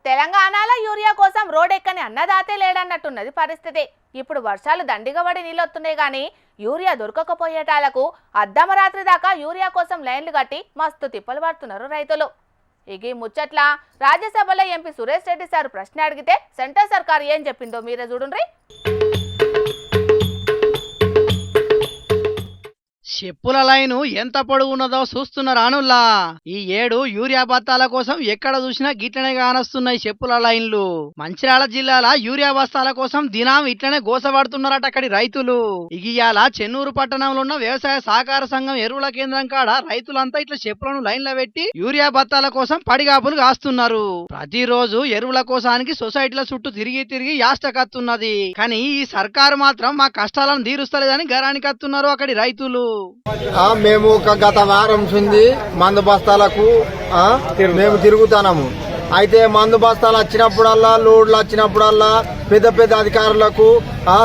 తెలంగాణలో యూరియా కోసం రోడ్డెక్కని అన్నదాతే లేడన్నట్టున్నది పరిస్థితి. ఇప్పుడు వర్షాలు దండిగా పడి నీళ్ళొస్తున్నాయి గానీ యూరియా దొరకకపోయేటాలకు అర్ధమరాత్రి దాకా యూరియా కోసం లైన్లు కట్టి మస్తు తిప్పలు పడుతున్నారు రైతులు. ఈ ముచ్చట్ల రాజ్యసభలో ఎంపీ సురేష్ రెడ్డి సార్ ప్రశ్న అడిగితే సెంటర్ సర్కార్ ఏం చెప్పిందో మీరే చూడండి. చెప్పుల లైను ఎంత పొడుగున్నదో చూస్తున్నారు అనుల్లా. ఈ ఏడు యూరియా బస్తాల కోసం ఎక్కడ చూసినా గిట్లనే కానొస్తున్నాయి చెప్పుల లైన్లు. మంచిర్యాల జిల్లాల యూరియా బస్తాల కోసం దినం ఇట్లనే గోసపడుతున్నారట అక్కడి రైతులు. ఇగియాల చెన్నూరు పట్టణంలో ఉన్న వ్యవసాయ సహకార సంఘం ఎరువుల కేంద్రం కాడ రైతులంతా ఇట్లా చెప్పులను లైన్లో పెట్టి యూరియా బస్తాల కోసం పడిగాపులు కాస్తున్నారు. ప్రతిరోజు ఎరువుల కోసానికి సొసైటీల చుట్టూ తిరిగి తిరిగి యాష్టకత్తున్నది. కానీ ఈ సర్కారు మాత్రం మా కష్టాలను తీరుస్తలేదని గరానికత్తున్నారు అక్కడి రైతులు. మేము గత వారం నుంచి మందు బస్తాలకు మేము తిరుగుతున్నాము. అయితే మందు బస్తాలు వచ్చినప్పుడల్లా లోడ్లు వచ్చినప్పుడల్లా పెద్ద పెద్ద అధికారులకు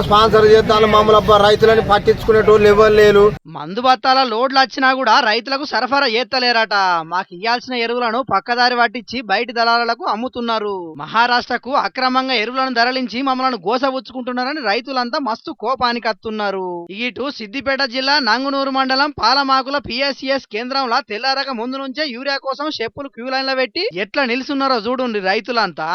స్పాన్సర్ చేస్తాను. మమ్మల్ని రైతులని పట్టించుకునేటోళ్ళు ఎవరు లేరు. మందు బత్తాల లోడ్లు వచ్చినా కూడా రైతులకు సరఫరా చేస్తలేరట. మాకు ఇయ్యాల్సిన ఎరువులను పక్కదారి పట్టించి బయటి దళాలకు అమ్ముతున్నారు. మహారాష్ట్రకు అక్రమంగా ఎరువులను తరలించి మమ్మల్ని గోసబుచ్చుకుంటున్నారని రైతులంతా మస్తు కోపానికి అత్తున్నారు. ఇటు సిద్దిపేట జిల్లా నంగునూరు మండలం పాలమాకుల పిఎస్సిఎస్ కేంద్రంలో తెల్లారక ముందు నుంచే యూరియా కోసం చెప్పులు క్యూ లైన్లో పెట్టి ఎట్లా నిలుస్తున్నారో చూడండి రైతులంతా.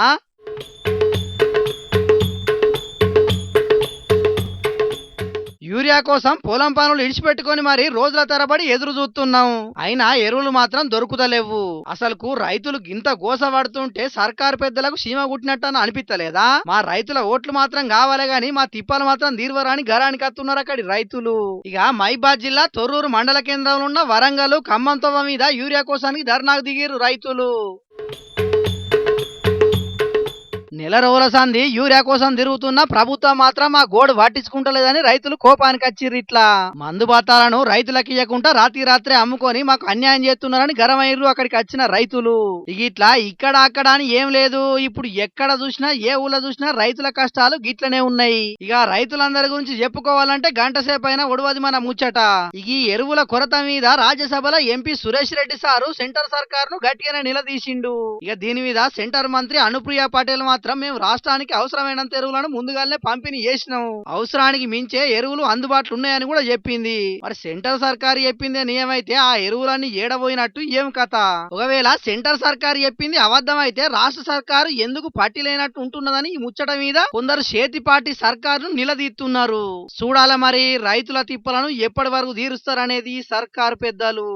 యూరియా కోసం పొలం పనులు ఇడిచిపెట్టుకుని మరి రోజుల తరబడి ఎదురు చూస్తున్నాం. అయినా ఎరువులు మాత్రం దొరుకుతలేవు. అసలుకు రైతులు గింత గోసపడుతుంటే సర్కారు పెద్దలకు సీమ కుట్టినట్టు అనిపిస్తలేదా? మా రైతుల ఓట్లు మాత్రం కావాలి గాని మా తిప్పలు మాత్రం దీర్వరాని గరానికి వస్తున్నారు అక్కడి రైతులు. ఇక మైబాద్ జిల్లా తొర్రూరు మండల కేంద్రంలో ఉన్న వరంగల్ ఖమ్మం తవ్వ మీద యూరియా కోసానికి ధర్నాకు దిగిరు రైతులు. నెల రోజుల సంది యూరియా కోసం తిరుగుతున్న ప్రభుత్వం మాత్రం ఆ గోడు పట్టించుకుంటలేదని రైతులు కోపానికి వచ్చిర్రు. ఇట్లా మందు బత్తాలను రైతులకు ఇవ్వకుండా రాత్రి అమ్ముకొని మాకు అన్యాయం చేస్తున్నారని గరమైర్రు అక్కడికి వచ్చిన రైతులు. ఇట్లా ఇక్కడ అక్కడ అని ఏం లేదు. ఇప్పుడు ఎక్కడ చూసినా ఏ ఊళ్ళో చూసినా రైతుల కష్టాలు గిట్లనే ఉన్నాయి. ఇక రైతులందరి గురించి చెప్పుకోవాలంటే గంట సేపు అయినా ఒడవది మన ముచ్చట. ఈ ఎరువుల కొరత మీద రాజ్యసభలో MP Suresh Reddy sir centre సర్కార్ ను గట్టిగానే నిలదీసిండు. ఇక దీని మీద సెంటర్ మంత్రి అనుప్రియ పటేల్ మాత్రం మేము రాష్ట్రానికి అవసరమైనంత ఎరువులను ముందుగానే పంపిణీ చేసినాం. అవసరానికి మించే ఎరువులు అందుబాటులో ఉన్నాయని కూడా చెప్పింది. మరి సెంటర్ సర్కారు చెప్పిందే నియమైతే ఆ ఎరువులన్నీ ఏడబోయినట్టు ఏం కథ? ఒకవేళ సెంటర్ సర్కారు చెప్పింది అబద్ధం అయితే రాష్ట్ర సర్కారు ఎందుకు పట్టి లేనట్టు ఉంటున్నదని ఈ ముచ్చట మీద కొందరు చేతి పార్టీ సర్కారును నిలదీస్తున్నారు. చూడాల మరి రైతుల తిప్పలను ఎప్పటి వరకు తీరుస్తారనేది సర్కారు పెద్దలు.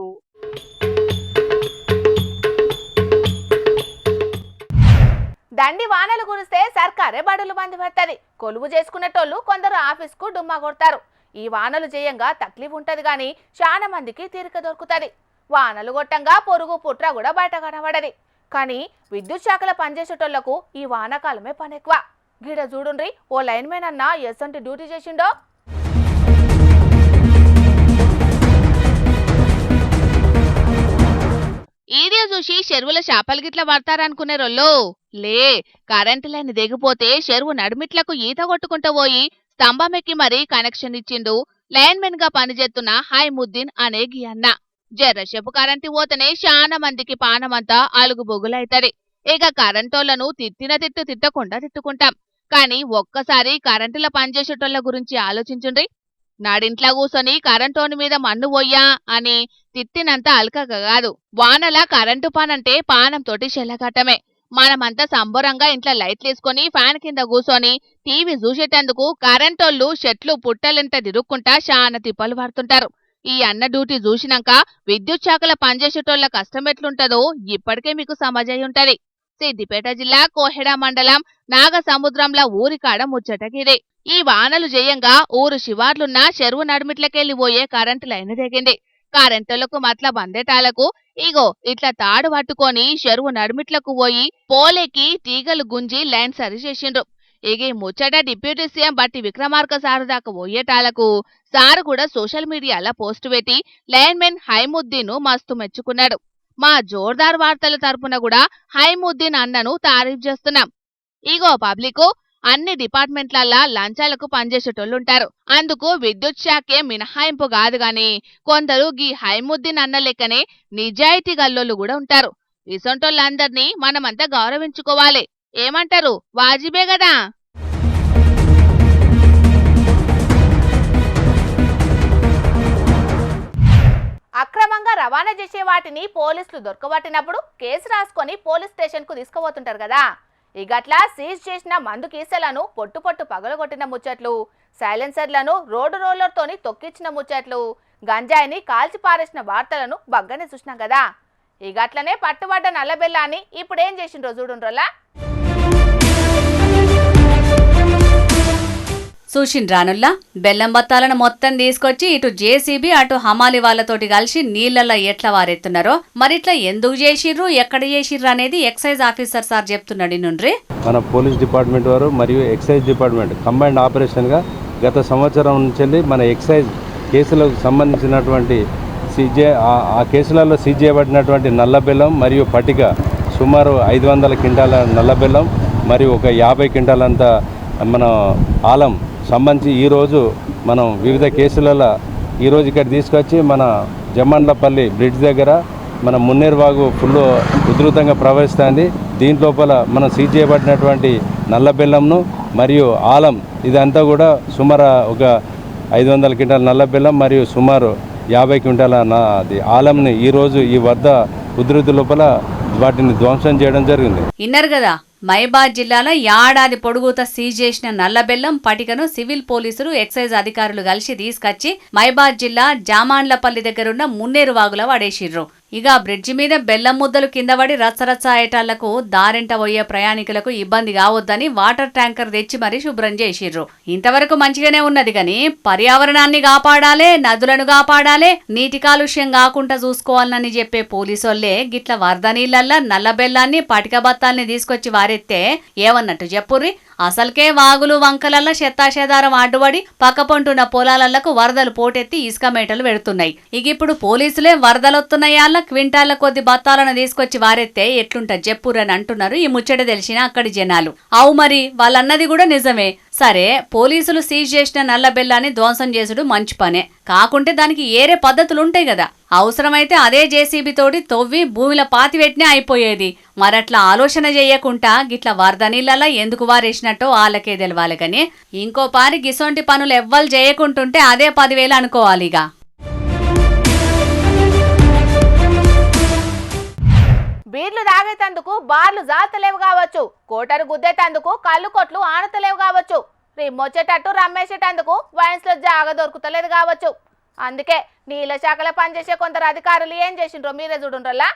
దండి వానలు కురిస్తే సర్కారే బడులు బంద్ పెడతది. కొలువు చేసుకునేటోళ్ళు కొందరు ఆఫీస్కు డుమ్మా కొడతారు. ఈ వానలు చేయంగా తక్లీఫ్ ఉంటది గాని చాలా మందికి తీరిక దొరుకుతుంది. వానలు కొట్టంగా పొరుగు పుట్ర కూడా బయట కనబడది. కానీ విద్యుత్ శాఖలో పనిచేసేటోళ్లకు ఈ వానకాలమే పని ఎక్కువ. గిడ చూడుండ్రి ఓ లైన్ మ్యాన్ అన్న ఎసంటి డ్యూటీ చేసిండో. ఈడియో చూసి చెరువుల చేపలు గిట్ల పడతారనుకునే రోళ్ళు లే. కరెంటు లైన్ దిగిపోతే చెరువు నడుమిట్లకు ఈత కొట్టుకుంటూ పోయి స్తంభమెక్కి మరీ కనెక్షన్ ఇచ్చిండు లైన్ మెన్ గా పనిచేస్తున్న హైముద్దీన్ అనే గీ అన్న. జర్రసేపు కరెంటు పోతేనే చాలా మందికి పానమంతా అలుగు బొగులైతది. ఇక కరెంటోళ్లను తిట్టకుండా తిట్టుకుంటాం. కానీ ఒక్కసారి కరెంటుల పనిచేసేటోళ్ల గురించి ఆలోచించుండ్రి. నాడింట్లా కూసొని కరెంటోని మీద మన్ను పోయ్యా అని తిట్టినంత అల్కగా కాదు. వానల కరెంటు పానంటే పానంతోటి చెల్లగట్టమే. మనమంతా సంబరంగా ఇంట్లో లైట్లేసుకొని ఫ్యాన్ కింద కూసోని టీవీ చూసేటందుకు కరెంటోళ్లు చెట్లు పుట్టలెంట తిరుక్కుంటా చాలా తిప్పలు పడుతుంటారు. ఈ అన్న డ్యూటీ చూసినాక విద్యుత్ శాఖల పనిచేసేటోళ్ల కష్టం ఎట్లుంటదో ఇప్పటికే మీకు సమజై ఉంటది. సిద్దిపేట జిల్లా కోహెడ మండలం నాగసముద్రంల ఊరికాడ ముచ్చటగిరి. ఈ వానలు జయంగా ఊరు శివార్లున్న చెరువు నడుమిట్లకెళ్లి పోయే కరెంటు లైన్ తెగింది. కరెంటులకు మట్ల బందేటాలకు ఇగో ఇట్లా తాడు పట్టుకొని చెరువు నడుమిట్లకు పోయి పోలేకి తీగలు గుంజి లైన్ సరి చేసిండ్రు. ఇక ముచ్చట డిప్యూటీ సీఎం బట్టి విక్రమార్క సారు దాకా పోయేటాలకు సారు కూడా సోషల్ మీడియాలో పోస్టు పెట్టి లైన్ మెన్ హైముద్దీన్ మస్తు మెచ్చుకున్నాడు. మా జోర్దార్ వార్తల తరపున కూడా హైముద్దీన్ అన్నను తారీఫ్ చేస్తున్నాం. ఇగో పబ్లిక్ అన్ని డిపార్ట్మెంట్లల్లా లంచాలకు పనిచేసేటోళ్ళుంటారు. అందుకు విద్యుత్ శాఖే మినహాయింపు కాదు గాని కొందరు గీ హైముద్దీన్ అన్న లెక్కనే నిజాయితీ గల్లోళ్ళు కూడా ఉంటారు. ఇసొంటోళ్ళందర్నీ మనమంతా గౌరవించుకోవాలి. ఏమంటారు? వాజిబే కదా. అక్రమంగా రవాణా చేసే వాటిని పోలీసులు దొరకబట్టినప్పుడు కేసు రాసుకొని పోలీస్ స్టేషన్ కు తీసుకుపోతుంటారు కదా. ఈ గట్ల సీజ్ చేసిన మందు కీసలను పొట్టు పగలగొట్టిన ముచ్చట్లు, సైలెన్సర్లను రోడ్డు రోలర్తోని తొక్కించిన ముచ్చట్లు, గంజాయిని కాల్చి పారేసిన వార్తలను బగ్గనే చూసినాం కదా. ఈ గట్లనే పట్టుబడ్డ నల్లబెల్లాన్ని ఇప్పుడు ఏం చేసిండ్రో చూడుండ్రోలా. చూసిండ్రానుల్లా బెల్లం బత్తాలను మొత్తం తీసుకొచ్చి ఇటు జేసీబీ అటు హమాలి వాళ్ళతోటి కలిసి నీళ్లలో ఎట్లా వారెత్తున్నారో మరిట్లా ఎందుకు చేసిర్రు, ఎక్కడ చేసిర్రు అనేది ఎక్సైజ్ ఆఫీసర్ సార్ చెప్తున్నాడు. నుండ్రి మన పోలీస్ డిపార్ట్మెంట్ వారు మరియు ఎక్సైజ్ డిపార్ట్మెంట్ కంబైన్డ్ ఆపరేషన్గా గత సంవత్సరం నుంచి మన ఎక్సైజ్ కేసులకు సంబంధించినటువంటి ఆ కేసులలో సీజ్ చేయబడినటువంటి నల్లబెల్లం మరియు పటిక సుమారు 500 క్వింటాల నల్లబెల్లం మరియు ఒక 50 క్వింటాలంత మన ఆలం సంబంధించి ఈరోజు మనం వివిధ కేసులలో ఈరోజు ఇక్కడ తీసుకొచ్చి మన జమ్మండ్లపల్లి బ్రిడ్జ్ దగ్గర మన మున్నేరువాగు ఫుల్ ఉధృతంగా ప్రవహిస్తుంది. దీంట్లోపల మనం సీజ్ చేయబడినటువంటి నల్లబెల్లంను మరియు ఆలం ఇదంతా కూడా సుమారు ఒక 500 క్వింటాల నల్లబెల్లం మరియు సుమారు 50 క్వింటాల ఆలంని ఈరోజు ఈ వద్ద ఉధృతి లోపల వాటిని ధ్వంసం చేయడం జరిగింది. ఇన్నర్ కదా మైబాద్ జిల్లాలో ఏడాది పొడుగుత సీజ్ చేసిన నల్లబెల్లం పటికను సివిల్ పోలీసులు ఎక్సైజ్ అధికారులు కలిసి తీసుకొచ్చి మైబాద్ జిల్లా జామాండ్లపల్లి దగ్గరున్న మున్నేరు వాగులో పడేసిర్రు. ఇక బ్రిడ్జి మీద బెల్లం ముద్దలు కింద పడి రచ్చరచ్చ అయ్యేటాళ్లకు దారెంట పోయే ప్రయాణికులకు ఇబ్బంది కావద్దని వాటర్ ట్యాంకర్ తెచ్చి మరీ శుభ్రం చేసిర్రు. ఇంతవరకు మంచిగానే ఉన్నది గాని పర్యావరణాన్ని కాపాడాలే, నదులను కాపాడాలే, నీటి కాలుష్యం కాకుండా చూసుకోవాలని చెప్పే పోలీసోళ్లే గిట్ల వరద నీళ్లల్లా నల్లబెల్లాన్ని పటిక బత్తాల్ని తీసుకొచ్చి వారెత్తే ఏమన్నట్టు చెప్పుర్రి. అసలుకే వాగులు వంకలల్లా చెత్తాచెదారం అడ్డుపడి పక్కపొంటున్న పొలాలకు వరదలు పోటెత్తి ఇసుక మేటలు పెడుతున్నాయి. ఇక ఇప్పుడు పోలీసులే వరదలొత్తున్నాయాల క్వింటాల కొద్ది బత్తాలను తీసుకొచ్చి వారెత్తే ఎట్లుంటది చెప్పురని అంటున్నారు ఈ ముచ్చట తెలిసిన అక్కడి జనాలు. అవు మరి వాళ్ళన్నది కూడా నిజమే. సరే పోలీసులు సీజ్ చేసిన నల్ల బెల్లాన్ని ధ్వంసం చేసుడు మంచి పనే, కాకుంటే దానికి ఏరే పద్ధతులుంటాయి కదా. అవసరమైతే అదే జేసీబీ తోటి తవ్వి భూమిలో పాతిపెట్టినే అయిపోయేది. మరట్లా ఆలోచన చెయ్యకుండా గిట్ల వరద నీళ్ళలా ఎందుకు వారేసినట్టో వాళ్ళకే తెలవాలి గాని ఇంకో పారి గిసొంటి పనులు ఎవ్వరు చేయకుంటుంటే అదే 10,000 అనుకోవాలిగా. బీర్లు తాగేతందుకు బార్లు జాతలేవు కావచ్చు, కోటరు గుద్దేతందుకు కళ్ళు కొట్లు ఆనతలేవు కావచ్చు, రిమ్మొచ్చేటట్టు రమ్మేసేటందుకు వైన్స్ లో జాగ దొరుకుతలేదు కావచ్చు. అందుకే నీళ్ళ శాఖలో పనిచేసే కొందరు అధికారులు ఏం చేసిండ్రో మీరే చూడుండ్రలా.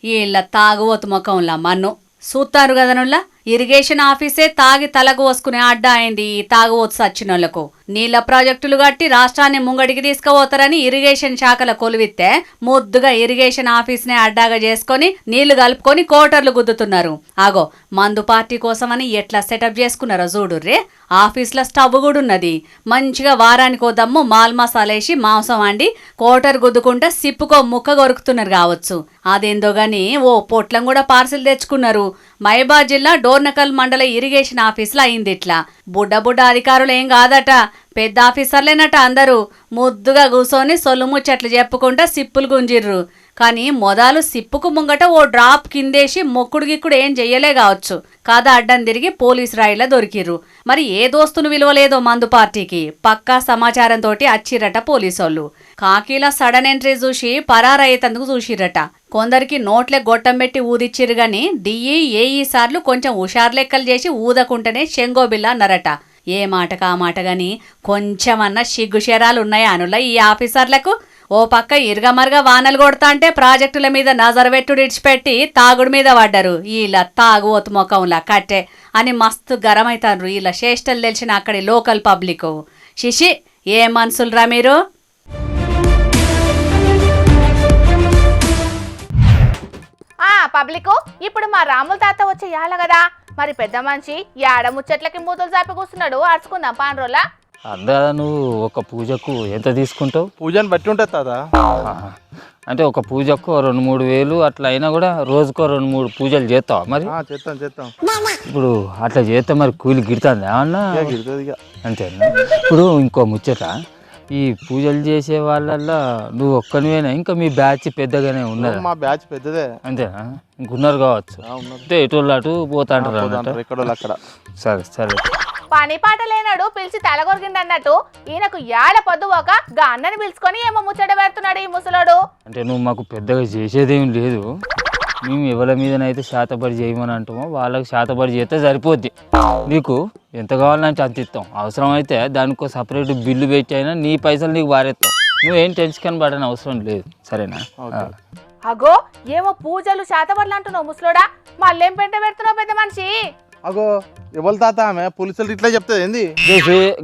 వీళ్ళ తాగుబోతు ముఖంలా మన్ను చూస్తారు కదనుల్లా. ఇరిగేషన్ ఆఫీసే తాగి తలకు వసుకునే అడ్డా అయింది ఈ తాగుబోతు సచ్చినోళ్లకు. నీళ్ల ప్రాజెక్టులు కట్టి రాష్ట్రాన్ని ముంగడికి తీసుకుపోతారని ఇరిగేషన్ శాఖల కొలువిస్తే ముద్దుగా ఇరిగేషన్ ఆఫీస్ నే అడ్డాగా చేసుకుని నీళ్లు కలుపుకొని కోటర్లు గుద్దుతున్నారు. ఆగో మందు పార్టీ కోసమని ఎట్లా సెటప్ చేసుకున్నారో చూడుర్రే. ఆఫీస్లో స్టవ్ కూడా ఉన్నది. మంచిగా వారానికి ఓ దమ్ము మాల్ మసాలేసి మాంసం వండి కోటర్ గుద్దుకుంటే సిప్పుకో ముక్క కొరుకుతున్నారు కావచ్చు. అదేందో గాని ఓ పొట్లం కూడా పార్సిల్ తెచ్చుకున్నారు. మైబాద్ జిల్లా డోర్నకల్ మండల ఇరిగేషన్ ఆఫీసులో అయింది ఇట్లా. బుడ్డ అధికారులు ఏం కాదట, పెద్ద ఆఫీసర్లేనట. అందరూ ముద్దుగా కూర్చొని సొల్లు ముచ్చట్లు చెప్పుకుంటా సిప్పులు గుంజిర్రు. కానీ మొదలు సిప్పుకు ముంగట ఓ డ్రాప్ కిందేసి మొక్కుడు గిక్కుడు ఏం చెయ్యలే కావచ్చు. కథ అడ్డం తిరిగి పోలీసు రాయిలా దొరికిర్రు. మరి ఏ దోస్తును విలువలేదో మందు పార్టీకి పక్కా సమాచారంతో అచ్చిరట పోలీసోళ్ళు. కాకీలా సడన్ ఎంట్రీ చూసి పరారయ్యేతందుకు చూసిరట. కొందరికి నోట్లే గొట్టం పెట్టి ఊదిచ్చిరు గాని డిఈ ఏఈ సార్లు కొంచెం హుషారు లెక్కలు చేసి ఊదకుంటేనే శంగోబిల్లా అన్నారట. ఏ మాటకా మాట గాని కొంచెమన్నా సిగ్గుశరాలు ఉన్నాయా అనులా ఈ ఆఫీసర్లకు? ఓ పక్క ఇరగమరగా వానలు కొడతా అంటే ప్రాజెక్టుల మీద నజరబెట్టుడు ఇడిచిపెట్టి తాగుడు మీద పడ్డారు. వీళ్ళ తాగుబోతు ముఖంలా కట్టే అని మస్తు గరమైతారు. వీళ్ళ చేష్టలు తెలిసిన అక్కడి లోకల్ పబ్లిక్. శిషి ఏ మనుషులరా మీరు? పబ్లిక్ ఇప్పుడు మా రాముల తాత వచ్చే యాల కదా, మరి పెద్ద మనిషి యాడ ముచ్చట్లకి మూతలు చాపి కూర్చున్నాడు. అరుచుకుందాం పాండ్రోలా. అదా నువ్వు ఒక పూజకు ఎంత తీసుకుంటావు? పూజను బట్టి ఉంటుంది తాత. అంటే ఒక పూజకు 2-3 వేలు అట్లా అయినా కూడా రోజుకో 2-3 పూజలు చేస్తావా? మరి చేస్తాం. ఇప్పుడు అట్లా చేస్తే మరి కూలి గిడుతుంది ఏమన్నా? అంతేనా? ఇప్పుడు ఇంకో ముచ్చట, ఈ పూజలు చేసే వాళ్ళల్లో నువ్వు ఒక్కనివేనా ఇంకా మీ బ్యాచ్ పెద్దగానే ఉన్నదా? మా బ్యాచ్ పెద్దదే. అంతేనా? ఇంకున్నారు కావచ్చు. అంటే ఎటు అటు పోతాంటారు అన్నట్టు. ఎక్కడో అక్కడ. సరే సరే. పని పాట లేనాడు పిలిచి తలగొరిగిండన్నట్టు ఈయనకు ఏడ పొద్దుపోక గా అన్నని పిలుచుకొని ఏమో ముచ్చట పెడుతున్నాడు ఈ ముసలోడు. అంటే నువ్వు మాకు పెద్దగా చేసేదేం లేదు. మేము ఎవరి మీదనైతే శాతపడి చేయమని అంటామో వాళ్ళకి శాతపడి చేస్తే సరిపోద్ది. నీకు ఎంత కావాలంటే అంత ఇస్తాం. అవసరమైతే దానికో సపరేట్ బిల్లు పెట్టి అయినా నీ పైసలు నీకు వారేస్తాం. నువ్వేం టెన్షన్ పడని అవసరం లేదు. సరేనా? అగో ఏమో పూజలు శాతపడలు అంటున్నావు ముసలోడా, మళ్ళేం పెంట పెడుతున్నావు పెద్ద మనిషి? అగో ఎవరు తాత ఆమె పోలీసులు ఇట్లా చెప్తుంది ఏంది?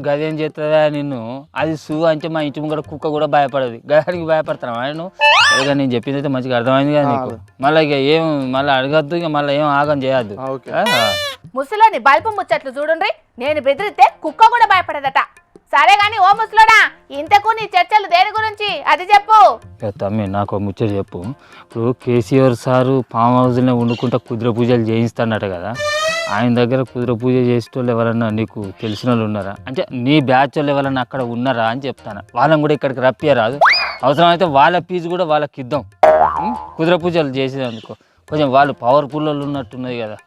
గదేం చేస్తుందా నిన్ను? అది సూ అంటే మా ఇంటి ముంగడ కుక్క కూడా భయపడదు. గదానికి భయపడతాను నువ్వు. అదే నేను చెప్పింది అయితే మంచిగా అర్థమైంది కదా నీకు. మళ్ళీ ఇక ఏం మళ్ళీ అడగద్దు, ఇక మళ్ళీ ఏం ఆగం చేయొద్దు. ముసలోని బల్పం ముచ్చట్లు చూడండి. నేను బెదిరితే కుక్క కూడా భయపడదట. సరే గాని ఓ ముసలోడా, ఇంతకు నీ చర్చలు దేని గురించి అది చెప్పు. తమ్మి నాకు ముచ్చట చెప్పు. ఇప్పుడు కేసీఆర్ సారు ఫామ్ హౌస్లోనే వండుకుంటా కుదిర పూజలు చేయిస్తాడట కదా. ఆయన దగ్గర కుదిర పూజ చేసేటోళ్ళు ఎవరన్నా నీకు తెలిసిన వాళ్ళు ఉన్నారా? అంటే నీ బ్యాచ్ వాళ్ళు ఎవరన్నా అక్కడ ఉన్నారా అని చెప్తాను. వాళ్ళని కూడా ఇక్కడికి రప్పియరాదు. అవసరమైతే వాళ్ళ ఫీజు కూడా వాళ్ళకి ఇద్దాం. కుదిర పూజలు చేసేందుకు కొంచెం వాళ్ళు పవర్ఫుల్ వాళ్ళు ఉన్నట్టున్నది కదా.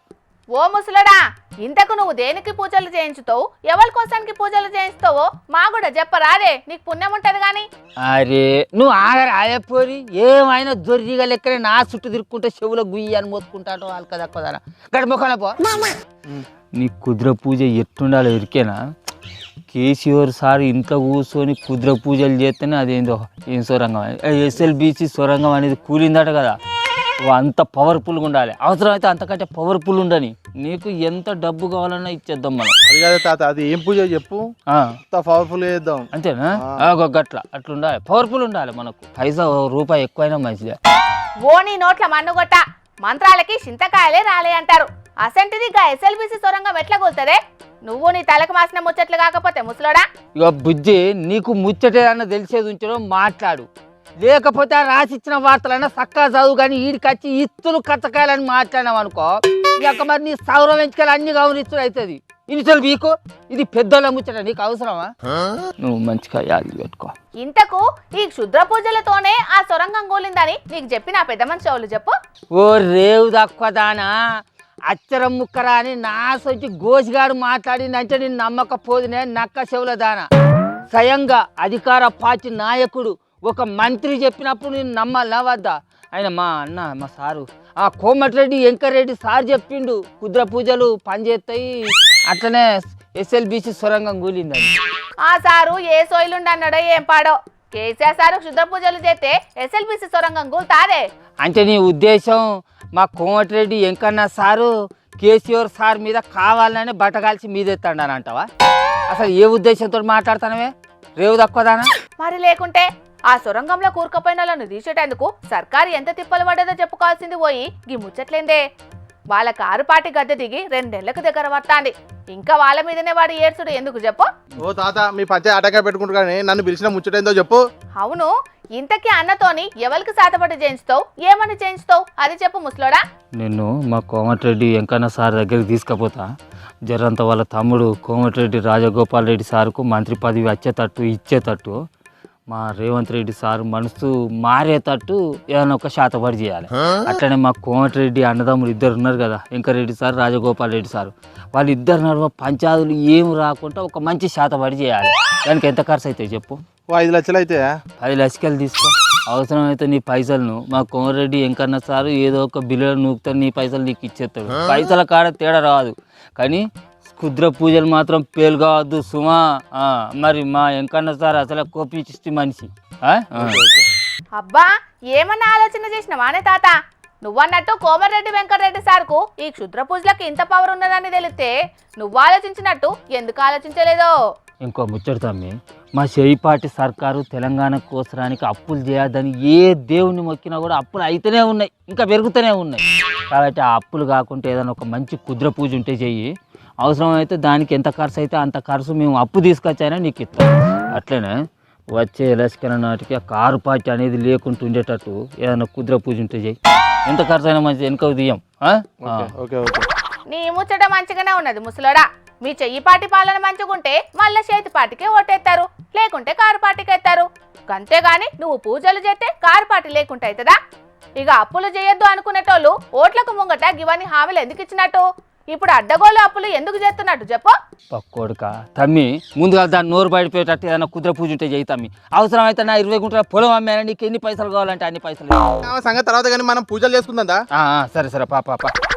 ఓ ముసలోడా, ఇంతకు నువ్వు దేనికి పూజలు చేయించుతావు, ఎవరి కోసానికి పూజలు చేయిస్తావో మా కూడా చెప్పరాదే, నీకు పుణ్యం ఉంటది గాని. అరే నువ్వు ఆగరా ఆయపోరి. ఏమైనా దొరిగా లెక్కనే నా చుట్టూ తిరుక్కుంటే చెవులో గుయ్యి అని మోసుకుంటాటో వాళ్ళ తక్కువదానా గడపొక్కన పో. నీ కుదిర పూజ ఎట్టుండాలో ఇరికేనా? కేసీఆర్ సార్ ఇంట్లో కూర్చొని కుదిర పూజలు చేస్తేనే అదేందో ఏం సొరంగం, SLBC సొరంగం అనేది కూలిందట కదా. అంత పవర్ఫుల్గా ఉండాలి. అవసరమైతే అంతకంటే పవర్ఫుల్ ఉండని. నీకు ఎంత డబ్బు కావాలన్నా ఇచ్చేద్దాం మనం. అది కాదు తాత, అది ఏం పూజ చెప్పు. పవర్ఫుల్ చేద్దాం అంతేనా? గట్ల అట్లా ఉండాలి, పవర్ఫుల్ ఉండాలి. మనకు పైసా రూపాయి ఎక్కువైనా మంచిదే. ఓ నీ నోట్ల మన్నుగొట్ట, మంత్రాలకి చింతకాయలే రాలే అంటారు. అసంటిది గా SLBC సొరంగం ఎట్లా కూల్తదే? నువ్వు నీ తలకు మాసిన ముచ్చట్లు కాకపోతే ముసలోడా. ఇక బుజ్జి, నీకు ముచ్చటేదన్నా తెలిసేది ఉంచడం మాట్లాడు. లేకపోతే ఆ రాసిచ్చిన వార్తలన్నా చక్కగా చదువు. కానీ వీడికొచ్చి ఇత్తులు కచ్చకాయలని మాట్లాడినావు అనుకో, ఇక మరి నీ సౌరం ఎంచుకాయలు అన్ని గౌరవిస్తులు అవుతుంది. ఇనిసలు వీకు ఇది పెద్దోళ్ళ ముచ్చట, నీకు అవసరమా? నువ్వు మంచిగా యాది పెట్టుకో. ఇంతకు ఈ క్షుద్ర పూజలతోనే ఆ సొరంగం కూలిందని నీకు చెప్పిన పెద్ద మనిషి వాళ్ళు చెప్పు. ఓ రేవు తక్కువ దానా, అచ్చరం ముక్కరా అని నా సొంచి గోసిగాడు మాట్లాడిందంటే నేను నమ్మకపోదునే నక్క చెవుల దానా. స్వయంగా అధికార పార్టీ నాయకుడు ఒక మంత్రి చెప్పినప్పుడు నేను నమ్మాలా వద్దా? ఆయన మా అన్న మా సారు ఆ కోమటిరెడ్డి వెంకరెడ్డి సార్ చెప్పిండు కుద్ర పూజలు పనిచేస్తాయి, అట్లనే SLBC సొరంగం కూలిందని. ఆ సారు ఏ సోయిలుండి అన్నాడో ఏం పాడో. కేసీఆర్ సారు క్షుద్ర పూజలు చేస్తే SLBC సొరంగం కూల్తాదే? అంటే నీ ఉద్దేశం మా కోమటిరెడ్డి వెంకన్న సారు కేసీఆర్ సార్ మీద కావాలని బట్టగాల్చి మీదెత్తాడని అంటావా? అసలు ఏ ఉద్దేశంతో మాట్లాడతానవే రేవు తక్కువదానా? మరి లేకుంటే ఆ సొరంగంలో కూరుకపోయిన వాళ్ళను తీసేటందుకు సర్కారు ఎంత తిప్పలు పడ్డదో చెప్పుకోవాల్సింది పోయి గీ ముచ్చట్లేందే. వాళ్ళ కారు పాటి గద్దె దిగి 2 నెలలకు దగ్గర పడతాంది. ఇంకా వాళ్ళ మీదనే వాడు ఏడ్చుడు ఎందుకు చెప్పు? ఓ తాత, మీ పంచాయతీ అటకా పెట్టుకుంటూ కానీ నన్ను పిలిచిన ముచ్చటేందో చెప్పు. అవును, ఇంతకీ అన్నతోని ఎవరికి సాతపడి చేయించుతావు, ఏమని చేయించుతావు అది చెప్పు ముసలోడా. నిన్ను మా కోమటిరెడ్డి వెంకన్న సార్ దగ్గరికి తీసుకుపోతా. జరంత వాళ్ళ తమ్ముడు కోమటిరెడ్డి రాజగోపాల్ రెడ్డి సార్కు మంత్రి పదవి వచ్చేటట్టు ఇచ్చేటట్టు మా రేవంత్ రెడ్డి సార్ మనసు మారేటట్టు ఏదైనా ఒక శాతపడి చేయాలి. అట్లనే మా కోమటిరెడ్డి అన్నదమ్ములు 2 ఉన్నారు కదా, వెంకరెడ్డి సార్ రాజగోపాల్ రెడ్డి సార్, వాళ్ళిద్దరు నడుమ పంచాదులు ఏమి రాకుండా ఒక మంచి శాతపడి చేయాలి. దానికి ఎంత ఖర్చు అవుతాయి చెప్పు? 5 లక్షలు అయితే 10 లక్షలు తీసుకో. అవసరమైతే నీ పైసలను మా కోమటిరెడ్డి వెంకన్న సారు ఏదో ఒక బిల్లులు నూకుతాడు, నీ పైసలు నీకు ఇచ్చేస్తాడు. పైసల కాడ తేడా రాదు, కానీ కుద్ర పూజలు మాత్రం పేలు కావద్దు సుమా. మరి మా వెంకన్న సార్ అసలు కోపించి మనిషి. అబ్బా, ఏమన్నా ఆలోచన చేసినవానే తాత? నువ్వన్నట్టు కోమటిరెడ్డి వెంకటరెడ్డి సార్కు ఈ క్షుద్ర పూజలకు ఇంత పవర్ ఉన్నదని తెలిస్తే నువ్వు ఆలోచించినట్టు ఎందుకు ఆలోచించలేదో? ఇంకో ముచ్చట తమ్మి, మా చేయిపాటి సర్కారు తెలంగాణ కోసరానికి అప్పులు చేయొద్దని ఏ దేవుని మొక్కినా కూడా అప్పులు అయితేనే ఉన్నాయి, ఇంకా పెరుగుతూనే ఉన్నాయి. కాబట్టి ఆ అప్పులు కాకుండా ఏదైనా ఒక మంచి కుద్ర పూజ ఉంటే చెయ్యి. అవసరమైతే దానికి ఎంత ఖర్చు అయితే అంత ఖర్చు మేము అప్పు తీసుకొచ్చైనా నీకు ఇస్తాం. అట్లనే వచ్చే ఎలక్షన్ నాటికి ఆ కారు పార్టీ అనేది లేకుండా ఉండేటట్టు ఏదైనా కుద్ర పూజ ఉంటే చెయ్యి. ఎంత ఖర్చు అయినా మంచిది, వెనుక తీయం. నీ ముచ్చట మంచిగానే ఉన్నది ముసలోడా. మీ చెయ్యిపాటి పాలన మంచిగుంటే మళ్ళా చేతిపాటికే ఓటేస్తారు, లేకుంటే కారుపాటికి ఎత్తారు. అంతేగాని నువ్వు పూజలు చేస్తే కారుపాటి లేకుంటే అవుతుందా? ఇక అప్పులు చేయొద్దు అనుకునేటోళ్ళు ఓట్లకు ముంగట గివన్నీ హామీలు ఎందుకు ఇచ్చినట్టు? ఇప్పుడు అడ్డగోలు అప్పులు ఎందుకు చేస్తున్నట్టు చెప్పు. పక్కోడుక తమ్మి ముందుగా దాన్ని నోరు బయటపోయేటట్టు ఏదైనా కుదిర పూజ ఉంటే చేయి తమ్మి. అవసరమైతే నా 20 గుంటల పొలం అమ్మాను, నీకు ఎన్ని పైసలు కావాలంటే అన్ని పైసలు. సంగతి తర్వాత కానీ మనం పూజలు చేసుకుందా? సరే సరే పాప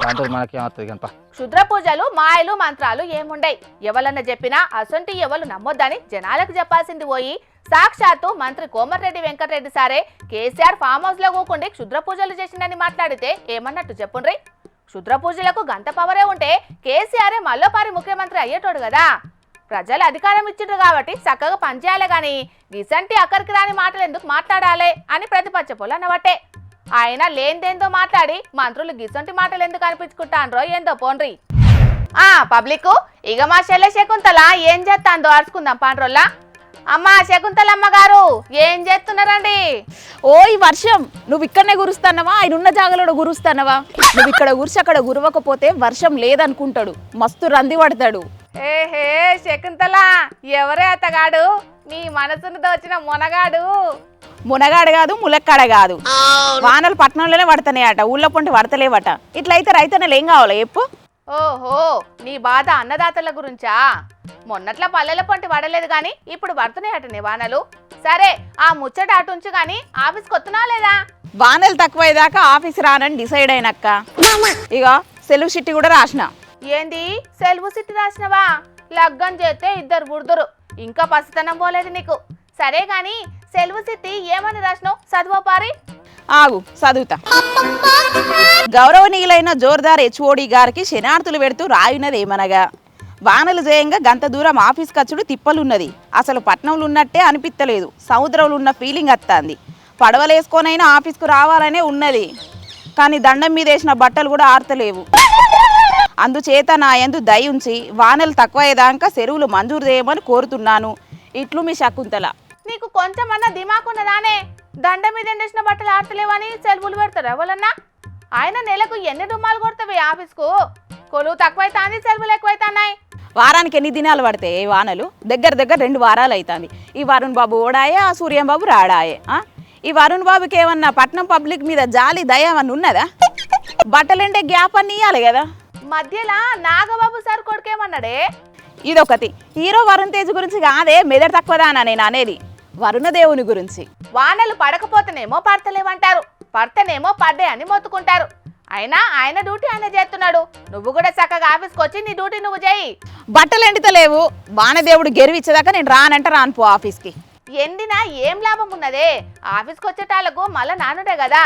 దాంతో మనకేమవుతుంది కనుక. క్షుద్ర పూజలు మాయలు మంత్రాలు ఏముండయి. ఎవలన్నా చెప్పినా అసొంటి ఎవరు నమ్మొద్దని జనాలకు చెప్పాల్సింది పోయి సాక్షాత్తు మంత్రి కోమటిరెడ్డి వెంకటరెడ్డి సారే కేసీఆర్ ఫామ్ హౌస్ లో కూకుండి క్షుద్ర పూజలు చేసిందని మాట్లాడితే ఏమన్నట్టు చెప్పుండ్రి. క్షుద్ర పూజలకు గంట పవరే ఉంటే కేసీఆరే మళ్ళోపారి ముఖ్యమంత్రి అయ్యేటోడు కదా. ప్రజలు అధికారం ఇచ్చిండ్రు కాబట్టి చక్కగా పనిచేయాలి గాని గిసంటి అక్కడికి రాని మాటలు ఎందుకు మాట్లాడాలి అని ప్రతిపక్ష పోలు అన్నవట్టే. ఆయన లేనిదేందో మాట్లాడి మంత్రులు గిసంటి మాటలు ఎందుకు అనిపించుకుంటాన్రో ఏందో పోండ్రి. పబ్లిక్ ఇక మా చెల్లె శకుంతల ఏం చేస్తాందో అరుచుకుందాం పాండ్రోల్లా. అమ్మా శకుంతలమ్మ గారు ఏం చేస్తున్నారండి? ఓ ఈ వర్షం నువ్వు ఇక్కడనే గురుస్తానవా, ఆయన ఉన్న జాగలో గురుస్తానవా? నువ్వు ఇక్కడ గురిసి అక్కడ గురవకపోతే వర్షం లేదనుకుంటాడు, మస్తు రంది పడతాడు. ఏహే శకుంతల, ఎవరే అతగాడు? నీ మనసును దోచిన మొనగాడు. మునగాడు కాదు, ములక్కాడ కాదు. వానలు పట్టణంలోనే పడతానేయట, ఊళ్ళో పొంటి పడతలేవట. ఇట్లయితే రైతన్నలు ఏం కావాలి చెప్పు? ఓహో, నీ బాధ అన్నదాతల గురించా? మొన్నట్ల పల్లెల పొంటి పడలేదు గాని ఇప్పుడు పడుతున్నాయట వానలు. సరే ఆ ముచ్చట అటుంచు గాని ఆఫీస్కి వస్తున్నా లేదా? వానలు తక్కువయ్యేదాకా ఆఫీస్ రానని డిసైడ్ అయినక్క. ఇక సెలవు షిట్టి కూడా రాసిన. ఏంది సెలవు సిట్టి రాసినవా? లగ్గం చేస్తే ఇద్దరు బుడుదురు, ఇంకా పసితనం పోలేదు నీకు. సరే గాని సెలవు సిట్టి ఏమని రాసినావు? చదువు పారి. ఆగు చదువుతా. గౌరవనీయులైన జోర్దార్ హెచ్ఓడి గారికి శనార్థులు పెడుతూ రాయున్నదేమనగా, వానలు చేయంగా గంత దూరం ఆఫీస్ ఖర్చుడు తిప్పలున్నది. అసలు పట్నంలో ఉన్నట్టే అనిపిస్తలేదు, సముద్రంలో ఉన్న ఫీలింగ్ వస్తుంది. పడవలేసుకొనైనా ఆఫీస్కు రావాలనే ఉన్నది, కానీ దండం మీద వేసిన బట్టలు కూడా ఆరతలేవు. అందుచేత నా యందు దయ ఉంచి వానలు తక్కువయ్యేదాకా చెరువులు మంజూరు చేయమని కోరుతున్నాను. ఇట్లు మీ శకుంతల. నీకు కొంచెమన్నా దిమాకున్నదానే? దండ మీద ఎండేసిన బట్టలు ఆడతలేవని సెలవులు పెడతారు ఎవరన్నా? ఆయన నెలకు ఎన్ని డుమ్మాలు కొడతావి ఆఫీస్కు? కొలువు తక్కువైతాంది, సెలవులు ఎక్కువైతున్నాయి. వారానికి ఎన్ని దినాలు పడతాయి ఈ వానలు? దగ్గర 2 వారాలు అవుతుంది. ఈ వరుణ్ బాబు ఓడాయే, ఆ సూర్యం బాబు రాడాయే. ఈ వరుణ్ బాబుకి ఏమన్నా పట్నం పబ్లిక్ మీద జాలి దయ ఏమన్నా ఉన్నదా? బట్టలంటే గ్యాప్ అన్ని ఇవ్వాలి కదా. మధ్యలో నాగబాబు సార్ కొడుకేమన్నాడే? ఇదొకటి. హీరో వరుణ్ తేజ్ గురించి కాదే, మెదడు తక్కువదానా నేను అనేది, వరుణదేవుని గురించి. వానలు పడకపోతేనేమో పడతలేవంటారు, పడతనేమో పడ్డే అని మొత్తుకుంటారు. అయినా ఆయన డ్యూటీ ఆయన చేస్తున్నాడు. నువ్వు కూడా చక్కగా ఆఫీస్కి వచ్చి నీ డ్యూటీ నువ్వు చేయి. బట్టలు ఎండితలేవు, వానదేవుడు గెరివిచ్చేదాకా నేను రానంటే రానుపో ఆఫీస్కి. ఎండినా ఏం లాభం ఉన్నదే? ఆఫీస్కి వచ్చేటాలకు మళ్ళా నానుడే కదా,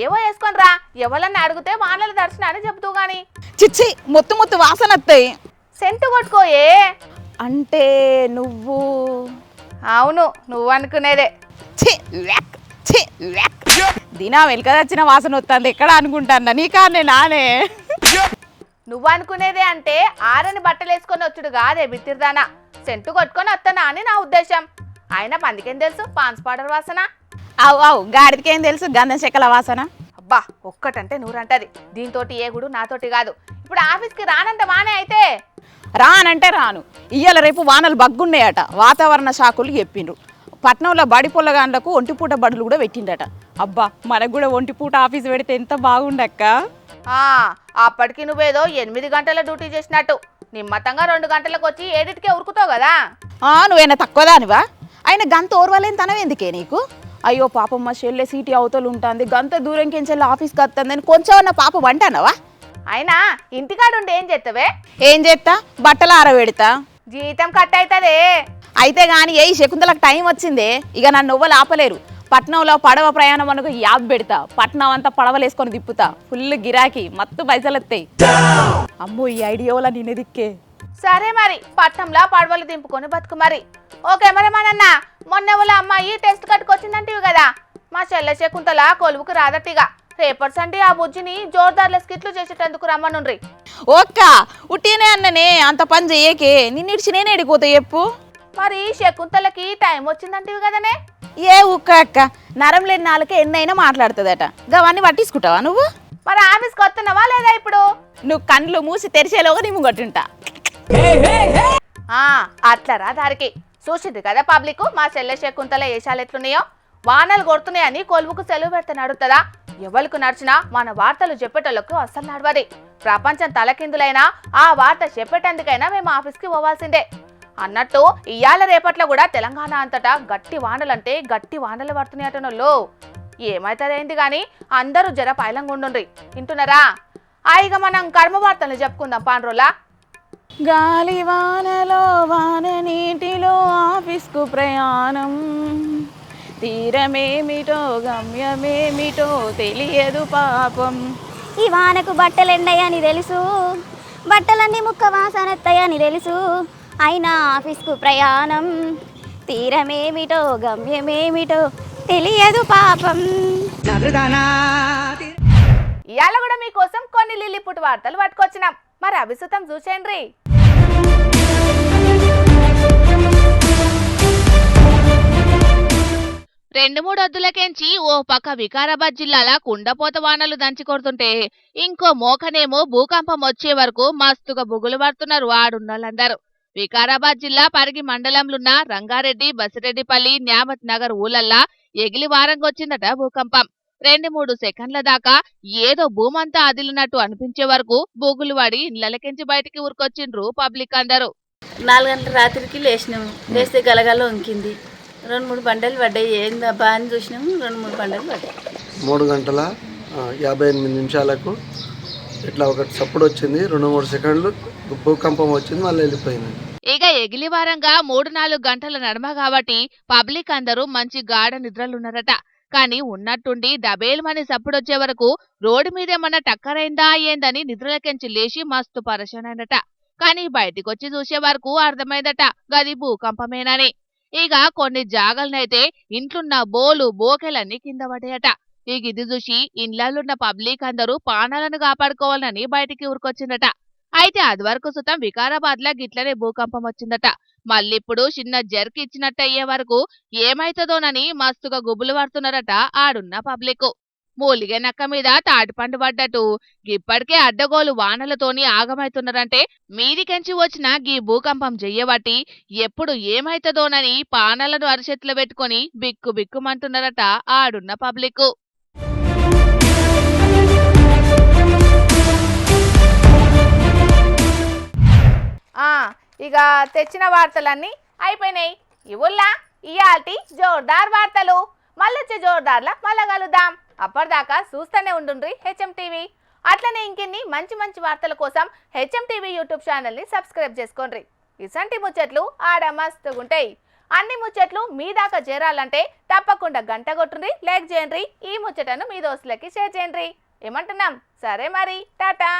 ఏవో వేసుకొని రా. ఎవరన్నా అడిగితే వానల దర్శనాన్ని చెబుతూ గాని. చిచ్చి మొత్తు వాసన వస్తాయి. సెంటు కొట్టుకోయే. అంటే నువ్వు? అవును, నువ్వు అనుకునేదే. దినా వెనుక వచ్చిన వాసన వస్తుంది ఎక్కడ అనుకుంటాను, నీకానే నానే. నువ్వు అనుకునేదే అంటే ఆరని బట్టలు వేసుకొని వచ్చుడు కాదే బిత్తిర్దానా, సెంటు కొట్టుకొని వస్తానా అని నా ఉద్దేశం. ఆయన పందికేం తెలుసు పాన్స్ పౌడర్ వాసన? అవు గాడిదికేం తెలుసు గంధం చెక్కల వాసన? అబ్బా ఒక్కటంటే నూరంటది. దీంతో ఏగుడు నాతోటి కాదు. ఇప్పుడు ఆఫీస్కి రానంట వానే అయితే? రానంటే రాను. ఇయ్యాల రేపు వానలు బగ్గున్నాయట, వాతావరణ శాఖలు చెప్పిండ్రు. పట్నంలో బడి పొల్లగాండ్లకు ఒంటిపూట బడులు కూడా పెట్టిండట. అబ్బా మనకు కూడా ఒంటిపూట ఆఫీస్ పెడితే ఎంత బాగుండక్క. అప్పటికి నువ్వేదో 8 గంటల డ్యూటీ చేసినట్టు నిమ్మతంగా 2 గంటలకు వచ్చి 7కే ఉరుకుతావు కదా. నువ్వేనా తక్కువదానివా? ఆయన గంత ఓర్వలేని తనం ఎందుకే నీకు? అయ్యో పాపం మా చెల్లె సీటీ అవతలు ఉంటుంది, గంత దూరం కించెల్లి ఆఫీస్కి వస్తుందని కొంచెం అన్న పాపం అంటానవా? అయినా ఇంటికాడుండి ఏం చేస్తావే? ఏం చేస్తా, బట్టలు ఆరబెడతా. జీతం కట్ అవుతుందే. అయితే గాని ఏ శకుంతలకు టైం వచ్చిందే, ఇక నన్ను ఎవ్వరు ఆపలేరు. పట్నంలో పడవ ప్రయాణం అనుకో యాప్ పెడతా, పట్నం అంతా పడవలేసుకొని తిప్పుతా, ఫుల్ గిరాకీ, మత్తు పైసలు వస్తాయి. అమ్మో ఈ ఐడియా వల్ల నేనే దిక్కే. సరే మరి పట్నంలో పడవలు దింపుకొని బతుకు మరి. ఓకే మరి మనన్న మొన్న వాళ్ళ అమ్మాయి టెస్ట్ కట్టుకొచ్చిందంటివి కదా, మా చెల్లె శకుంతల కొలువుకు రాదట్టిగా. రేపటి సండే ఆ బుజ్జిని జోర్దార్ల స్కిట్లు చేసేటందుకు రమ్మనుండ్రి. ఓక్క ఉట్టినే అన్ననే, అంత పని చెయ్యకే, నిన్నిడిచి నేను ఎడిపోతా చెప్పు. మరి శకుంతలకి టైం వచ్చిందంటివి కదనే? ఏ ఉక్క అక్క, నరం లేని నాలుకే ఎన్నైనా మాట్లాడుతుందట, గవన్నీ పట్టించుకుంటావా నువ్వు? మరి ఆఫీస్కి వస్తున్నావా లేదా ఇప్పుడు? నువ్వు కండ్లు మూసి తెరిచేలోగా నీ ముంగట్టుంటా. అట్లరా దారికి చూసింది కదా పబ్లిక్ మా చెల్లె శకుంతల ఏషాలు ఎట్లున్నాయో. వానలు కొడుతున్నాయని కొలువుకు సెలవు పెడితే నడుతుందా? ఎవరికి నడిచినా మన వార్తలు చెప్పేటోళ్ళకు అస్సలు నడవది. ప్రపంచం తలకిందులైనా ఆ వార్త చెప్పేటందుకైనా మేము ఆఫీస్కి పోవాల్సిందే అన్నట్టు ఇయాల రేపట్లో కూడా తెలంగాణ అంతటా గట్టి వానలంటే గట్టి వానలు పడుతున్నాయటనోళ్ళు. ఏమైతుందేంది గాని అందరూ జర పైలంగుండుండ్రి. వింటున్నారా? ఇక మనం కర్మ వార్తలు చెప్పుకుందాం పాండ్రోలా. గాలి వానలో వాన నీటిలో ఆఫీస్కు ప్రయాణం, తీరమేమిటో గమ్యమేమిటో తెలియదు పాపం. ఈ వానకు బట్టలు ఎండయని తెలుసు, బట్టలన్నీ ముక్క వాసనెత్తయని తెలుసు, అయినా ఆఫీస్కు ప్రయాణం, తీరమేమిటో గమ్యమేమిటో తెలియదు పాపం. ఇవాళ కూడా మీకోసం కొన్ని లిల్లిపుట్ వార్తలు పట్టుకొచ్చినాం. మరి అభిసుతం చూసేయండి. 2-3 వద్దులకెంచి ఓ పక్క వికారాబాద్ జిల్లాల కుండపోత వానలు దంచి కొడుతుంటే ఇంకో మోకనేమో భూకంపం వచ్చే వరకు మస్తుగా బుగులు పడుతున్నారు ఆడున్నోళ్ళందరూ. వికారాబాద్ జిల్లా పరిగి మండలంలోన్న రంగారెడ్డి, బసిరెడ్డిపల్లి, న్యామత్ నగర్ ఊళ్ళల్లా ఎగిలి వారంగొచ్చిందట భూకంపం. 2-3 సెకండ్ల దాకా ఏదో భూమంతా అదిలినట్టు అనిపించే వరకు బుగులు పడి ఇళ్లకెంచి బయటికి ఊరుకొచ్చిండ్రు పబ్లిక్ అందరూ. 4 గంటల రాత్రికి లేచినాము. లేస్తే గలగల వంకింది. 2-3 బండలు పడ్డాయి. ఏందబ్బా అని చూసినాము. 2-3 బండలు పడ్డాయి. 3 గంటల 58 నిమిషాలకు ఇట్లా ఒక చప్పుడు వచ్చింది. 2-3 సెకండ్లు భూకంపం వచ్చింది, మళ్ళీ వెళ్ళిపోయింది. ఇక ఎగిలి వారంగా 3-4 గంటల నడమ కాబట్టి పబ్లిక్ అందరూ మంచి గాఢ నిద్రలున్నారట. కానీ ఉన్నట్టుండి దబేల్మని సప్పుడొచ్చే వరకు రోడ్డు మీదేమన్నా టక్కరైందా అయ్యేందని నిద్రలకెంచి లేచి మస్తు పరేషానైనట. కానీ బయటికొచ్చి చూసే వరకు అర్థమైందట గది భూకంపమేనని. ఇక కొన్ని జాగలనైతే ఇంట్లున్న బోలు బోకెలన్నీ కింద పడ్డాయట. ఈ గిది చూసి ఇండ్లలున్న పబ్లిక్ అందరూ పానాలను కాపాడుకోవాలని బయటికి ఊరుకొచ్చిందట. అయితే అది వరకు సుతం వికారాబాద్ లా గిట్లనే భూకంపం వచ్చిందట. మళ్ళిప్పుడు చిన్న జర్క్ ఇచ్చినట్టయ్యే వరకు ఏమైతుందోనని మస్తుగా గుబులు పడుతున్నారట ఆడున్న పబ్లిక్. మూలిగే నక్క మీద తాటిపండు పడ్డట్టు ఇప్పటికే అడ్డగోలు వానలతోని ఆగమైతున్నారంటే మీదికెంచి వచ్చిన గీ భూకంపం చెయ్యబట్టి ఎప్పుడు ఏమైతుందోనని పానాలను అరిచేతులు పెట్టుకుని బిక్కు బిక్కుమంటున్నారట ఆడున్న పబ్లిక్. ఇక తెచ్చిన వార్తలన్నీ అయిపోయినాయి. ఇవుల్లా ఇయాల్టి జోర్దార్ వార్తలు. మళ్ళొచ్చే జోర్దార్లా మళ్ళా కలుద్దాం. అప్పటిదాకా చూస్తూనే ఉండుండ్రి హెచ్ఎం టీవీ. అట్లనే ఇంకిన్ని మంచి మంచి వార్తల కోసం హెచ్ఎం టీవీ యూట్యూబ్ ఛానల్ని సబ్స్క్రైబ్ చేసుకోండి. ఇసంటి ముచ్చట్లు ఆడ మస్తుగుంటాయి. అన్ని ముచ్చట్లు మీ దాకా చేరాలంటే తప్పకుండా గంట కొట్టుండ్రి, లైక్ చేయండి, ఈ ముచ్చటను మీ దోస్తులకి షేర్ చేయండి. ఏమంటున్నాం? సరే మరి, టాటా.